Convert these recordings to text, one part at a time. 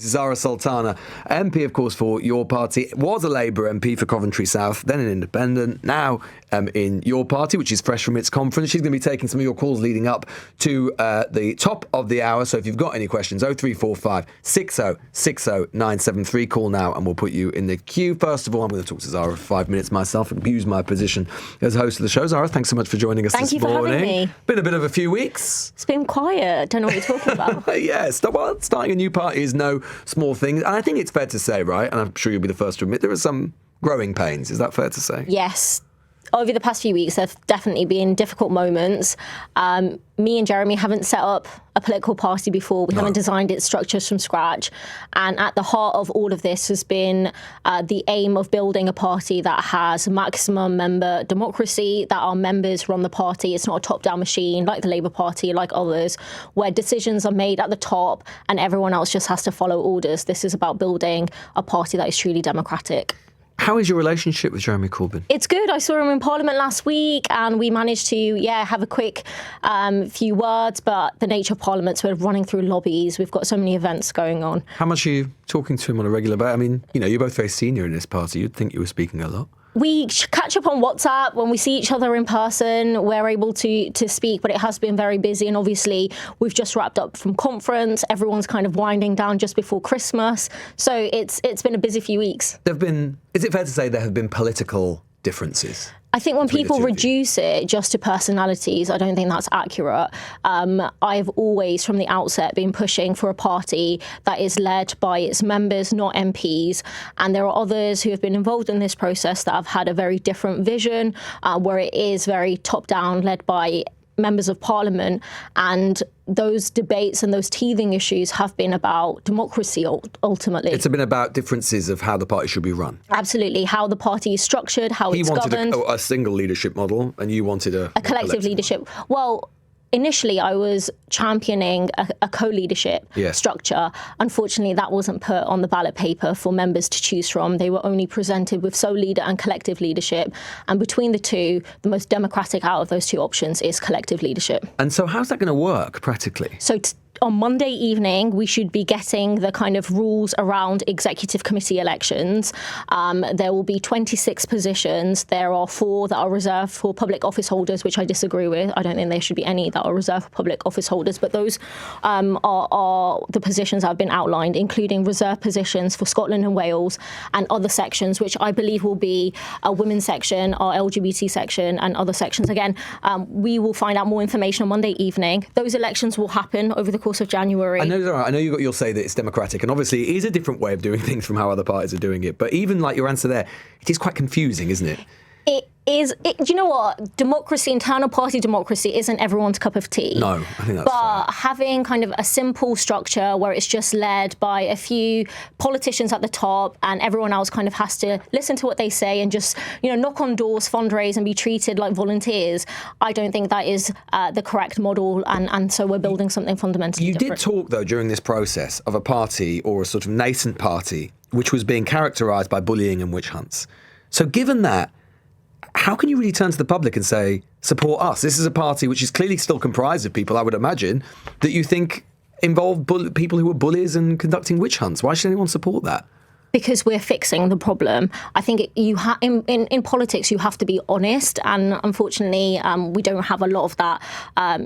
Zarah Sultana, MP, of course, for your party, was a Labour MP for Coventry South, then an independent, now in your party, which is fresh from its conference. She's going to be taking some of your calls leading up to the top of the hour. So if you've got any questions, 0345 60 60 973, call now and we'll put you in the queue. First of all, I'm going to talk to Zarah for 5 minutes myself, abuse my position as host of the show. Zarah, thanks so much for joining us this morning. Thank you for having me. Been a bit of a few weeks. It's been quiet. Don't know what you're talking about. Yeah, starting a new party is no small thing. And I think it's fair to say, right, and I'm sure you'll be the first to admit, there are some growing pains. Is that fair to say? Yes. Over the past few weeks, there have definitely been difficult moments. Me and Jeremy haven't set up a political party before. We haven't designed its structures from scratch. And at the heart of all of this has been the aim of building a party that has maximum member democracy, that our members run the party. It's not a top-down machine like the Labour Party, like others, where decisions are made at the top and everyone else just has to follow orders. This is about building a party that is truly democratic. How is your relationship with Jeremy Corbyn? It's good. I saw him in Parliament last week and we managed to, have a quick few words, but the nature of Parliament's we're running through lobbies. We've got so many events going on. How much are you talking to him on a regular basis? I mean, you're both very senior in this party. You'd think you were speaking a lot. We catch up on WhatsApp. When we see each other in person, we're able to speak, but it has been very busy. And obviously, we've just wrapped up from conference. Everyone's kind of winding down just before Christmas. So it's been a busy few weeks. Is it fair to say there have been political differences? I think when people reduce it just to personalities, I don't think that's accurate. I've always, from the outset, been pushing for a party that is led by its members, not MPs. And there are others who have been involved in this process that have had a very different vision, where it is very top-down, led by members of Parliament, and those debates and those teething issues have been about democracy ultimately. It's been about differences of how the party should be run. Absolutely, how the party is structured, how it's governed. He wanted a single leadership model and you wanted a collective leadership. Well, initially, I was championing a co-leadership structure. Unfortunately, that wasn't put on the ballot paper for members to choose from. They were only presented with sole leader and collective leadership. And between the two, the most democratic out of those two options is collective leadership. And so how's that going to work practically? So on Monday evening, we should be getting the kind of rules around executive committee elections. There will be 26 positions. There are 4 that are reserved for public office holders, which I disagree with. I don't think there should be any that are reserved for public office holders. But those are the positions that have been outlined, including reserved positions for Scotland and Wales and other sections, which I believe will be a women's section, our LGBT section and other sections. Again, we will find out more information on Monday evening. Those elections will happen over the course of January. I know you'll say that it's democratic, and obviously it is a different way of doing things from how other parties are doing it. But even like your answer there, it is quite confusing, isn't it? It is. Do you know what? Democracy, internal party democracy, isn't everyone's cup of tea. No, I think that's fair. Having kind of a simple structure where it's just led by a few politicians at the top and everyone else kind of has to listen to what they say and just, knock on doors, fundraise and be treated like volunteers, I don't think that is the correct model. And so we're building something fundamentally different. You did talk, though, during this process of a party or a sort of nascent party which was being characterised by bullying and witch hunts. So given that, how can you really turn to the public and say, support us? This is a party which is clearly still comprised of people, I would imagine, that you think involve people who were bullies and conducting witch hunts. Why should anyone support that? Because we're fixing the problem. I think in politics, you have to be honest. And unfortunately, we don't have a lot of that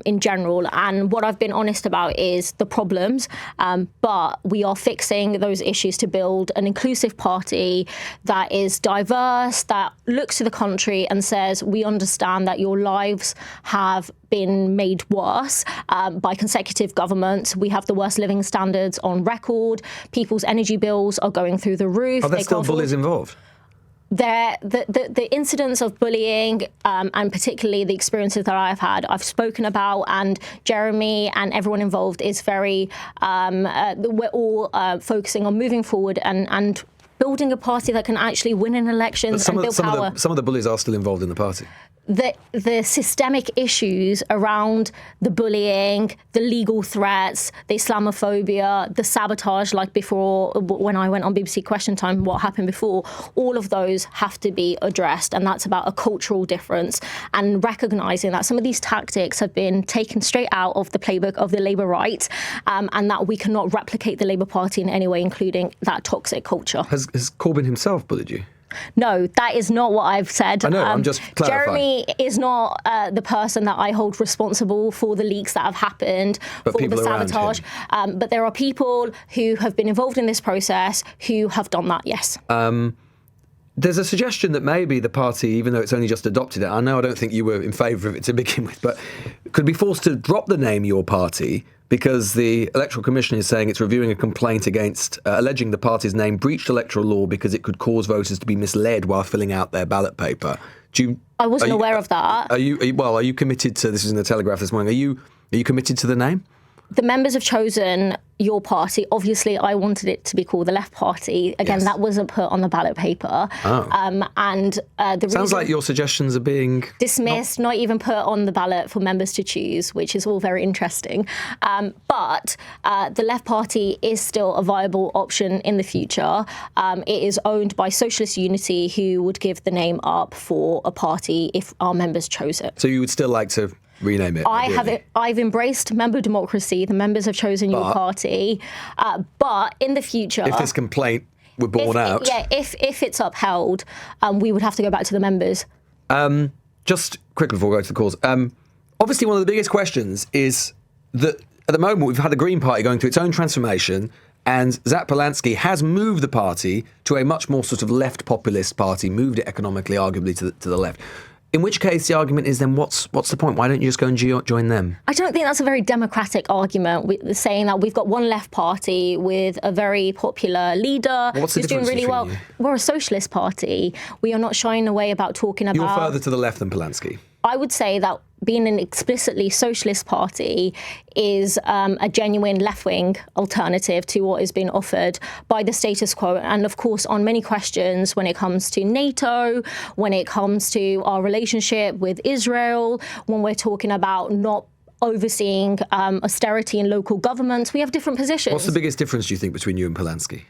in general. And what I've been honest about is the problems. But we are fixing those issues to build an inclusive party that is diverse, that looks to the country and says, we understand that your lives have been made worse by consecutive governments. We have the worst living standards on record. People's energy bills are going through the roof. Are there still bullies involved? The incidents of bullying and particularly the experiences that I've had, I've spoken about, and Jeremy and everyone involved is very, we're all focusing on moving forward and building a party that can actually win an election and build power. Some of the bullies are still involved in the party. the systemic issues around the bullying, the legal threats, the Islamophobia, the sabotage, like before when I went on BBC Question Time, what happened before, all of those have to be addressed. And that's about a cultural difference and recognising that some of these tactics have been taken straight out of the playbook of the Labour right, and that we cannot replicate the Labour Party in any way, including that toxic culture. Has Corbyn himself bullied you? No, that is not what I've said. I know, I'm just clarifying. Jeremy is not the person that I hold responsible for the leaks that have happened, but for the sabotage. But there are people who have been involved in this process who have done that, yes. There's a suggestion that maybe the party, even though it's only just adopted it, I know I don't think you were in favour of it to begin with, but could be forced to drop the name Your Party because the Electoral Commission is saying it's reviewing a complaint against alleging the party's name breached electoral law because it could cause voters to be misled while filling out their ballot paper. I wasn't aware of that. Are you committed to, this is in the Telegraph this morning, are you committed to the name? The members have chosen Your Party. Obviously, I wanted it to be called the Left Party. Again, Yes. that wasn't put on the ballot paper. Oh. Sounds like your suggestions are being dismissed, not even put on the ballot for members to choose, which is all very interesting. But the Left Party is still a viable option in the future. It is owned by Socialist Unity, who would give the name up for a party if our members chose it. So you would still like to rename it? I've embraced member democracy. The members have chosen Your Party. But in the future, if this complaint were borne out, if it's upheld, we would have to go back to the members. Just quickly before we go to the calls, obviously one of the biggest questions is that at the moment we've had the Green Party going through its own transformation, and Zack Polanski has moved the party to a much more sort of left populist party, moved it economically, arguably, to the left. In which case, the argument is then what's the point? Why don't you just go and join them? I don't think that's a very democratic argument, saying that we've got one left party with a very popular leader who's doing really well. We're a socialist party. We are not shying away about talking about... You're further to the left than Polanski. I would say that being an explicitly socialist party is a genuine left-wing alternative to what is being offered by the status quo. And of course, on many questions, when it comes to NATO, when it comes to our relationship with Israel, when we're talking about not overseeing austerity in local governments, we have different positions. What's the biggest difference, do you think, between you and Polanski?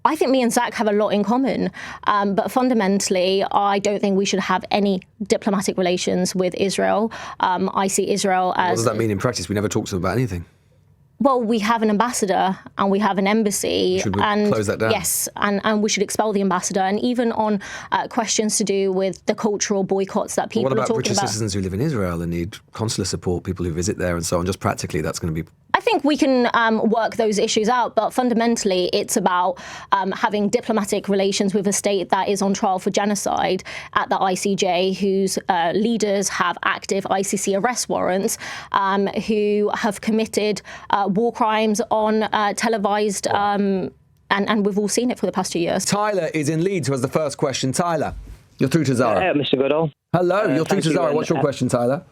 I think me and Zack have a lot in common, but fundamentally, I don't think we should have any diplomatic relations with Israel. I see Israel as... What does that mean in practice? We never talk to them about anything. Well, we have an ambassador and we have an embassy. Should we close that down? Yes, and we should expel the ambassador. And even on questions to do with the cultural boycotts that people are talking about. What about British citizens who live in Israel and need consular support, people who visit there and so on? Just practically, that's going to be... I think we can work those issues out, but fundamentally it's about having diplomatic relations with a state that is on trial for genocide at the ICJ, whose leaders have active ICC arrest warrants, who have committed war crimes on televised, and we've all seen it for the past 2 years. Tyler is in Leeds, who has the first question. Tyler, you're through to Zara. Mr. Goodall. Hello, you're through to Zara. What's your question, Tyler?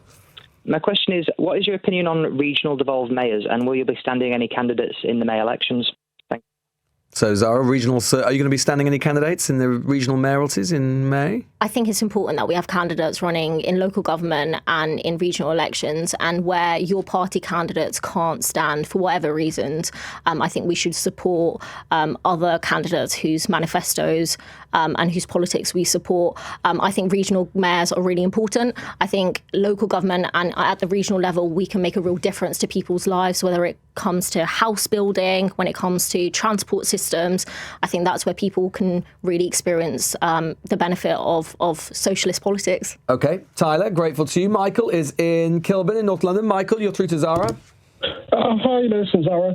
My question is, what is your opinion on regional devolved mayors, and will you be standing any candidates in the May elections? Thank you. So, Zara, are you going to be standing any candidates in the regional mayoralties in May? I think it's important that we have candidates running in local government and in regional elections, and where your party candidates can't stand for whatever reasons, I think we should support other candidates whose manifestos and whose politics we support. I think regional mayors are really important. I think local government and at the regional level, we can make a real difference to people's lives, whether it comes to house building, when it comes to transport systems. I think that's where people can really experience the benefit of socialist politics. OK, Tyler, grateful to you. Michael is in Kilburn in North London. Michael, you're through to Zara. Hi, Lewis and Zara.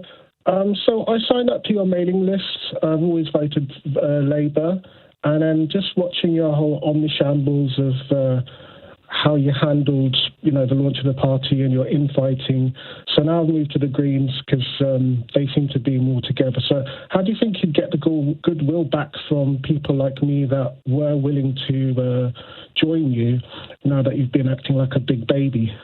So I signed up to your mailing list. I've always voted Labour. And then just watching your whole omnishambles of how you handled, the launch of the party and your infighting. So now I've moved to the Greens because they seem to be more together. So how do you think you'd get the goodwill back from people like me that were willing to join you now that you've been acting like a big baby?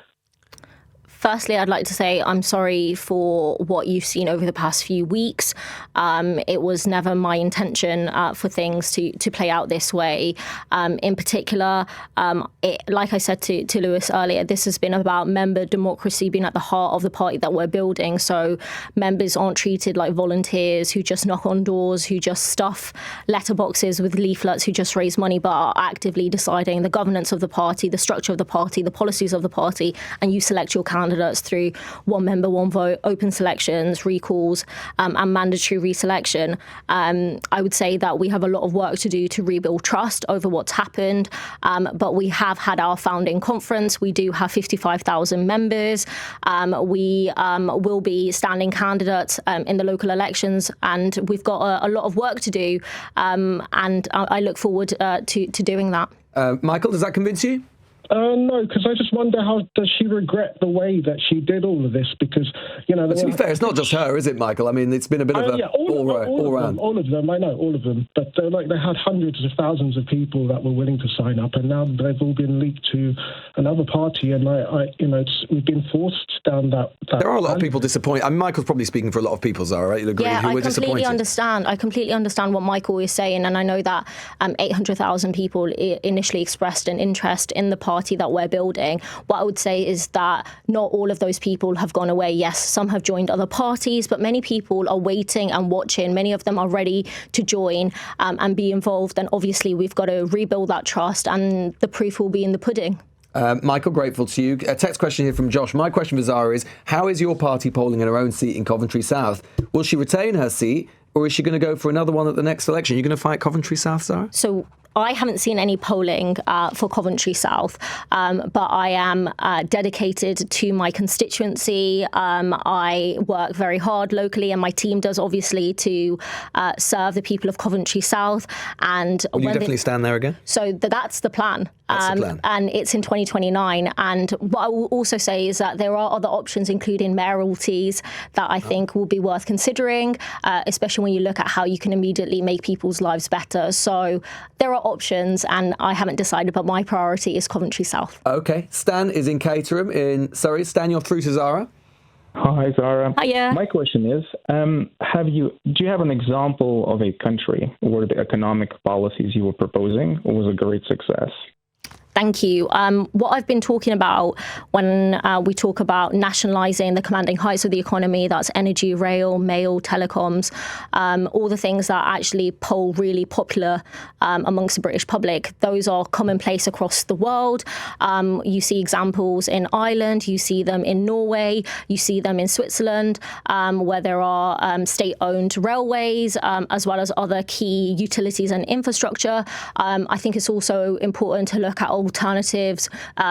Firstly, I'd like to say I'm sorry for what you've seen over the past few weeks. It was never my intention for things to play out this way. In particular, like I said to Lewis earlier, this has been about member democracy being at the heart of the party that we're building. So members aren't treated like volunteers who just knock on doors, who just stuff letterboxes with leaflets, who just raise money, but are actively deciding the governance of the party, the structure of the party, the policies of the party, and you select your candidates through one member, one vote, open selections, recalls, and mandatory reselection. I would say that we have a lot of work to do to rebuild trust over what's happened, but we have had our founding conference. We do have 55,000 members. We will be standing candidates in the local elections, and we've got a lot of work to do, and I look forward to doing that. Michael, does that convince you? No, because I just wonder how does she regret the way that she did all of this? Because, you know... To be fair, it's not just her, is it, Michael? I mean, it's been a bit of a all round. All of them, I know, all of them. But they had hundreds of thousands of people that were willing to sign up, and now they've all been leaked to another party, and we've been forced down that there are a lot of people disappointed. I mean, Michael's probably speaking for a lot of people, Zara, right? You'll agree, yeah, who were disappointed. I completely understand what Michael is saying, and I know that 800,000 people initially expressed an interest in the party that we're building. What I would say is that not all of those people have gone away. Yes, some have joined other parties, but many people are waiting and watching. Many of them are ready to join and be involved. And obviously, we've got to rebuild that trust, and the proof will be in the pudding. Michael, grateful to you. A text question here from Josh. My question for Zara is, how is your party polling in her own seat in Coventry South? Will she retain her seat, or is she going to go for another one at the next election? Are you going to fight Coventry South, Zara? So I haven't seen any polling for Coventry South, but I am dedicated to my constituency. I work very hard locally, and my team does, obviously, to serve the people of Coventry South. And will you definitely stand there again? So that's the plan. That's the plan. And it's in 2029. And what I will also say is that there are other options, including mayoralties, that I think will be worth considering, especially when you look at how you can immediately make people's lives better. So there are options, and I haven't decided, but my priority is Coventry South. OK. Stan is in Caterham in Surrey. Stan, you're through to Zara. Hi, Zara. Hiya. My question is, do you have an example of a country where the economic policies you were proposing was a great success? Thank you. What I've been talking about when we talk about nationalising the commanding heights of the economy, that's energy, rail, mail, telecoms, all the things that actually poll really popular amongst the British public. Those are commonplace across the world. You see examples in Ireland, you see them in Norway, you see them in Switzerland, where there are state-owned railways, as well as other key utilities and infrastructure. I think it's also important to look at alternatives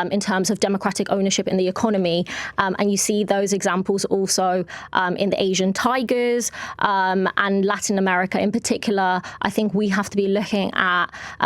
in terms of democratic ownership in the economy. And you see those examples also in the Asian tigers and Latin America in particular. I think we have to be looking at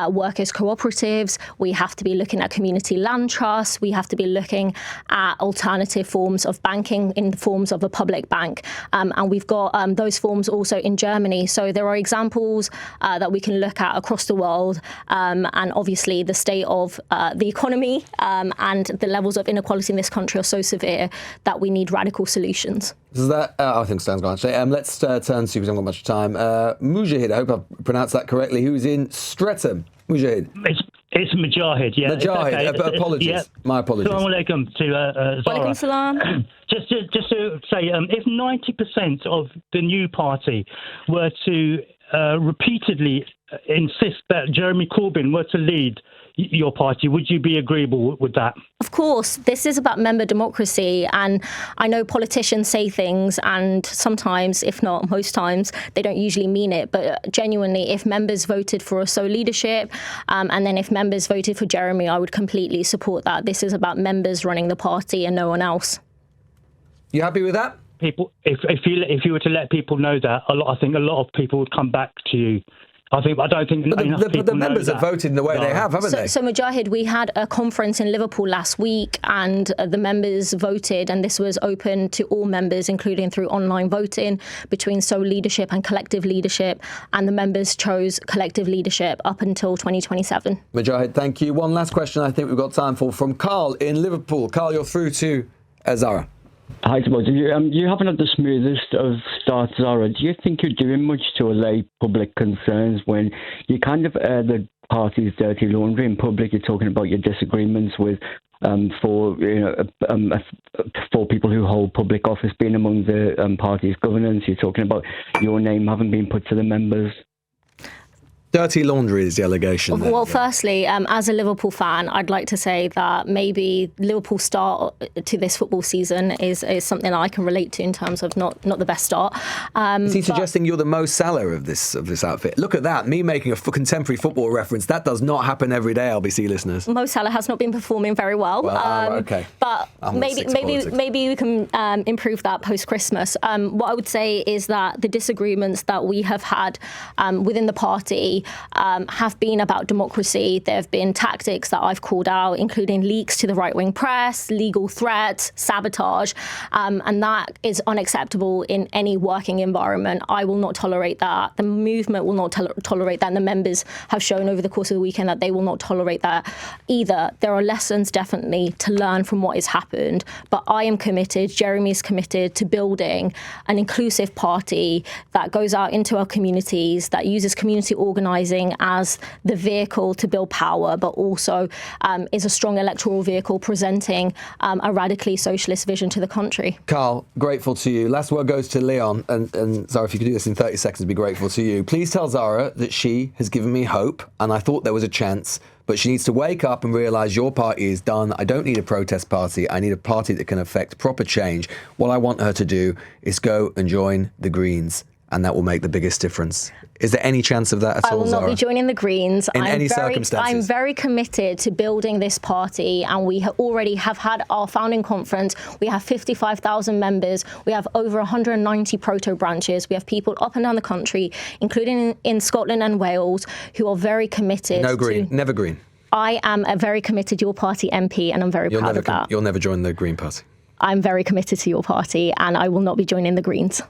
workers' cooperatives. We have to be looking at community land trusts. We have to be looking at alternative forms of banking in the forms of a public bank. And we've got those forms also in Germany. So there are examples that we can look at across the world. And obviously the state of the economy and the levels of inequality in this country are so severe that we need radical solutions. Is that, I think Stan's gone. Let's turn to, because we haven't got much time, Mujahid, I hope I've pronounced that correctly, who's in Streatham. Mujahid. It's Mujahid, yeah. Mujahid, okay. Apologies. Yeah. My apologies. Assalamu alaikum to Zara. Walaikum salam. Just to say, if 90% of the new party were to repeatedly insist that Jeremy Corbyn were to lead your party, would you be agreeable with that? Of course. This is about member democracy, and I know politicians say things, and sometimes, if not most times, they don't usually mean it. But genuinely, if members voted for a sole leadership, and then if members voted for Jeremy, I would completely support that. This is about members running the party and no one else. You happy with that? People, if you were to let people know that, I think a lot of people would come back to you. I don't think the members have voted in the way they have, haven't they? So Mujahid, we had a conference in Liverpool last week, and the members voted, and this was open to all members, including through online voting, between sole leadership and collective leadership, and the members chose collective leadership up until 2027. Mujahid, thank you. One last question I think we've got time for from Carl in Liverpool. Carl, you're through to Zara. Hi, suppose you haven't had the smoothest of starts, Zara. Do you think you're doing much to allay public concerns when you kind of air the party's dirty laundry in public? You're talking about your disagreements with for people who hold public office being among the party's governance. You're talking about your name having been put to the members. Dirty laundry is the allegation. Well, firstly, as a Liverpool fan, I'd like to say that maybe Liverpool's start to this football season is something that I can relate to in terms of not the best start. Is he suggesting you're the Mo Salah of this outfit? Look at that, me making a contemporary football reference. That does not happen every day, LBC listeners. Mo Salah has not been performing very well. Okay. But maybe we can improve that post-Christmas. What I would say is that the disagreements that we have had within the party have been about democracy. There have been tactics that I've called out, including leaks to the right-wing press, legal threats, sabotage, and that is unacceptable in any working environment. I will not tolerate that. The movement will not tolerate that, and the members have shown over the course of the weekend that they will not tolerate that either. There are lessons definitely to learn from what has happened, but I am committed, Jeremy is committed to building an inclusive party that goes out into our communities, that uses community organising as the vehicle to build power, but also is a strong electoral vehicle presenting a radically socialist vision to the country. Carl, grateful to you. Last word goes to Leon. And Zara, if you could do this in 30 seconds, I'd be grateful to you. Please tell Zara that she has given me hope, and I thought there was a chance, but she needs to wake up and realise your party is done. I don't need a protest party. I need a party that can affect proper change. What I want her to do is go and join the Greens, and that will make the biggest difference. Is there any chance of that at all, I will not Zara? be joining the Greens. In any circumstances? I'm very committed to building this party, and we already have had our founding conference. We have 55,000 members. We have over 190 proto-branches. We have people up and down the country, including in Scotland and Wales, who are very committed. No Green, never Green. I am a very committed Your Party MP, and I'm very proud of that. You'll never join the Green Party. I'm very committed to your party, and I will not be joining the Greens.